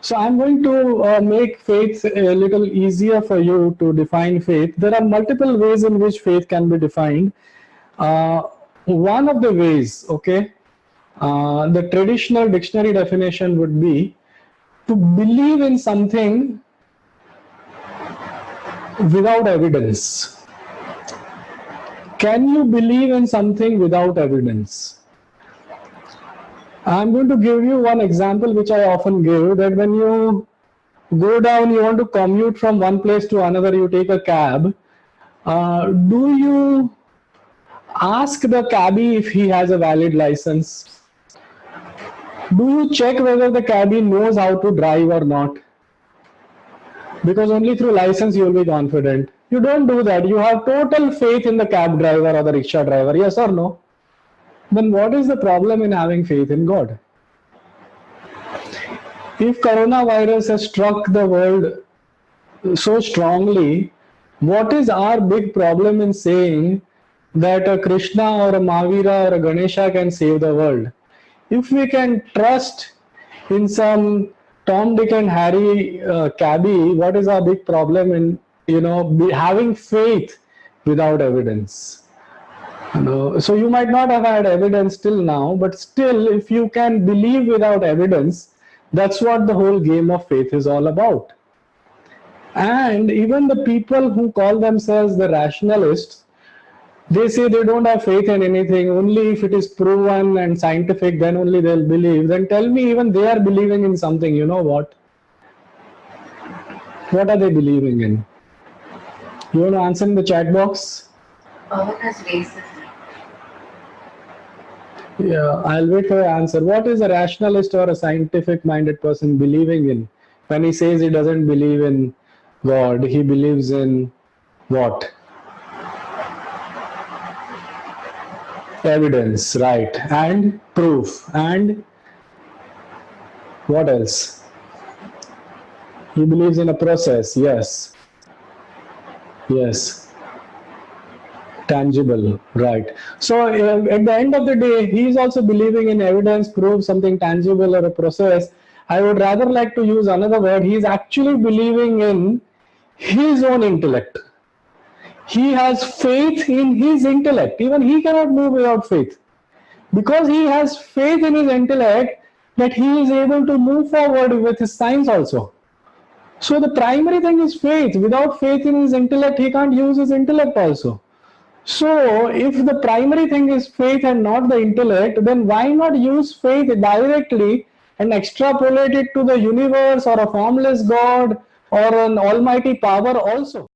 So I'm going to make faith a little easier for you to define faith. There are multiple ways in which faith can be defined. One of the ways, okay, the traditional dictionary definition would be to believe in something without evidence. Can you believe in something without evidence? I'm going to give you one example which I often give, that when you go down, you want to commute from one place to another, you take a cab. Do you ask the cabbie if he has a valid license? Do you check whether the cabbie knows how to drive or not? Because only through license you will be confident. You don't do that. You have total faith in the cab driver or the rickshaw driver, yes or no? Then what is the problem in having faith in God? If coronavirus has struck the world so strongly, what is our big problem in saying that a Krishna or a Mahavira or a Ganesha can save the world? If we can trust in some Tom, Dick and Harry cabbie, what is our big problem in having faith without evidence? So you might not have had evidence till now, but still, if you can believe without evidence, that's what the whole game of faith is all about. And even the people who call themselves the rationalists, they say they don't have faith in anything. Only if it is proven and scientific, then only they'll believe. Then tell me, even they are believing in something. You know what? What are they believing in? You want to answer in the chat box? What is racism? Yeah, I'll wait for your answer. What is a rationalist or a scientific-minded person believing in? When he says he doesn't believe in God, he believes in what? Evidence, right? And proof. And what else? He believes in a process. Yes. Yes. Tangible, right? So at the end of the day, he is also believing in evidence, proof, something tangible or a process. I would rather like to use another word. He is actually believing in his own intellect. He has faith in his intellect. Even he cannot move without faith. Because he has faith in his intellect, that he is able to move forward with his science also. So the primary thing is faith. Without faith in his intellect, he can't use his intellect also. So if the primary thing is faith and not the intellect, then why not use faith directly and extrapolate it to the universe or a formless God or an almighty power also?